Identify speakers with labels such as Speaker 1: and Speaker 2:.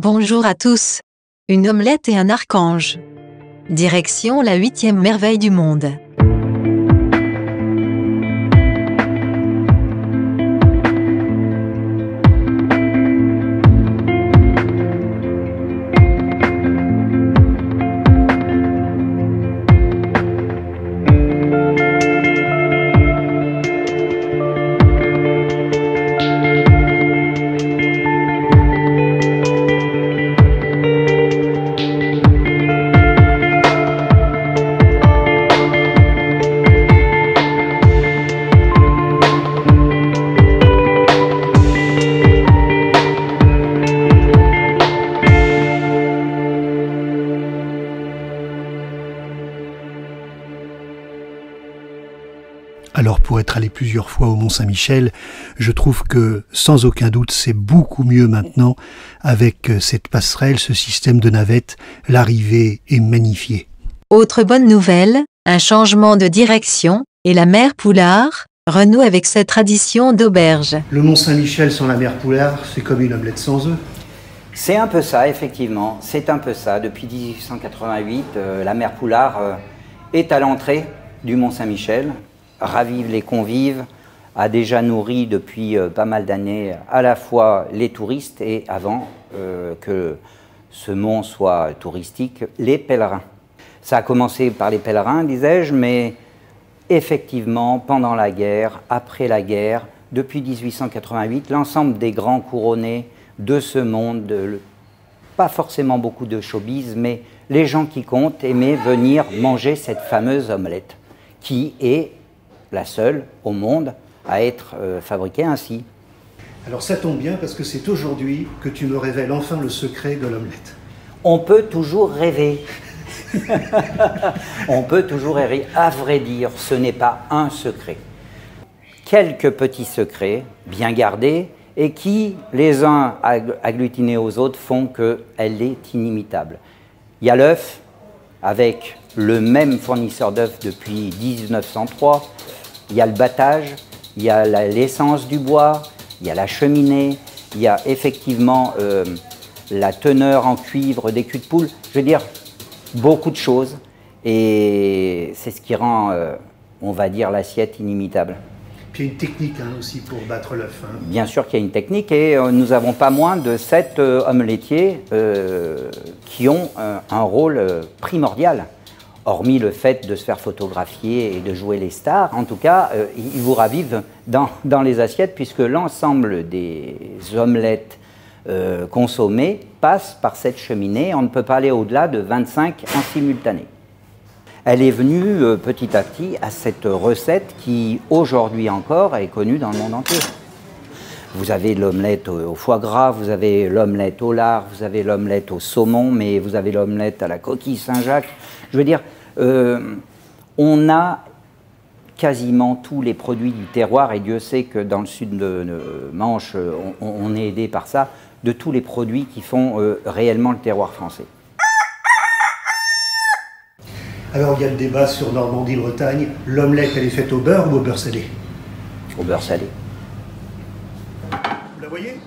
Speaker 1: Bonjour à tous. Une omelette et un archange. Direction la 8e merveille du monde.
Speaker 2: Alors pour être allé plusieurs fois au Mont-Saint-Michel, je trouve que sans aucun doute c'est beaucoup mieux maintenant avec cette passerelle, ce système de navette, l'arrivée est magnifiée.
Speaker 1: Autre bonne nouvelle, un changement de direction, et la mer Poulard renoue avec sa tradition d'auberge.
Speaker 2: Le Mont-Saint-Michel sans la mer Poulard, c'est comme une omelette sans œufs.
Speaker 3: C'est un peu ça, effectivement, c'est un peu ça. Depuis 1888, la mer Poulard est à l'entrée du Mont-Saint-Michel, ravive les convives, a déjà nourri depuis pas mal d'années à la fois les touristes et avant que ce mont soit touristique, les pèlerins. Ça a commencé par les pèlerins, disais-je, mais effectivement, pendant la guerre, après la guerre, depuis 1888, l'ensemble des grands couronnés de ce monde, pas forcément beaucoup de showbiz, mais les gens qui comptent aimaient venir manger cette fameuse omelette, qui est la seule au monde à être fabriquée ainsi.
Speaker 2: Alors ça tombe bien parce que c'est aujourd'hui que tu me révèles enfin le secret de l'omelette.
Speaker 3: On peut toujours rêver. On peut toujours rêver. À vrai dire, ce n'est pas un secret. Quelques petits secrets bien gardés et qui, les uns agglutinés aux autres, font qu'elle est inimitable. Il y a l'œuf, avec le même fournisseur d'œufs depuis 1903. Il y a le battage, il y a l'essence du bois, il y a la cheminée, il y a effectivement la teneur en cuivre des culs de poule. Je veux dire, beaucoup de choses. Et c'est ce qui rend, on va dire, l'assiette inimitable.
Speaker 2: Puis il y a une technique aussi pour battre l'œuf.
Speaker 3: Bien sûr qu'il y a une technique et nous n'avons pas moins de 7 omelettiers qui ont un rôle primordial. Hormis le fait de se faire photographier et de jouer les stars, en tout cas, ils vous ravivent dans les assiettes puisque l'ensemble des omelettes consommées passe par cette cheminée. On ne peut pas aller au-delà de 25 en simultané. Elle est venue petit à petit à cette recette qui, aujourd'hui encore, est connue dans le monde entier. Vous avez l'omelette au foie gras, vous avez l'omelette au lard, vous avez l'omelette au saumon, mais vous avez l'omelette à la coquille Saint-Jacques. Je veux dire, on a quasiment tous les produits du terroir, et Dieu sait que dans le sud de Manche, on est aidé par ça, de tous les produits qui font réellement le terroir français.
Speaker 2: Alors il y a le débat sur Normandie-Bretagne, l'omelette elle est faite au beurre ou au beurre salé?
Speaker 3: Au beurre salé.
Speaker 2: Vous la voyez?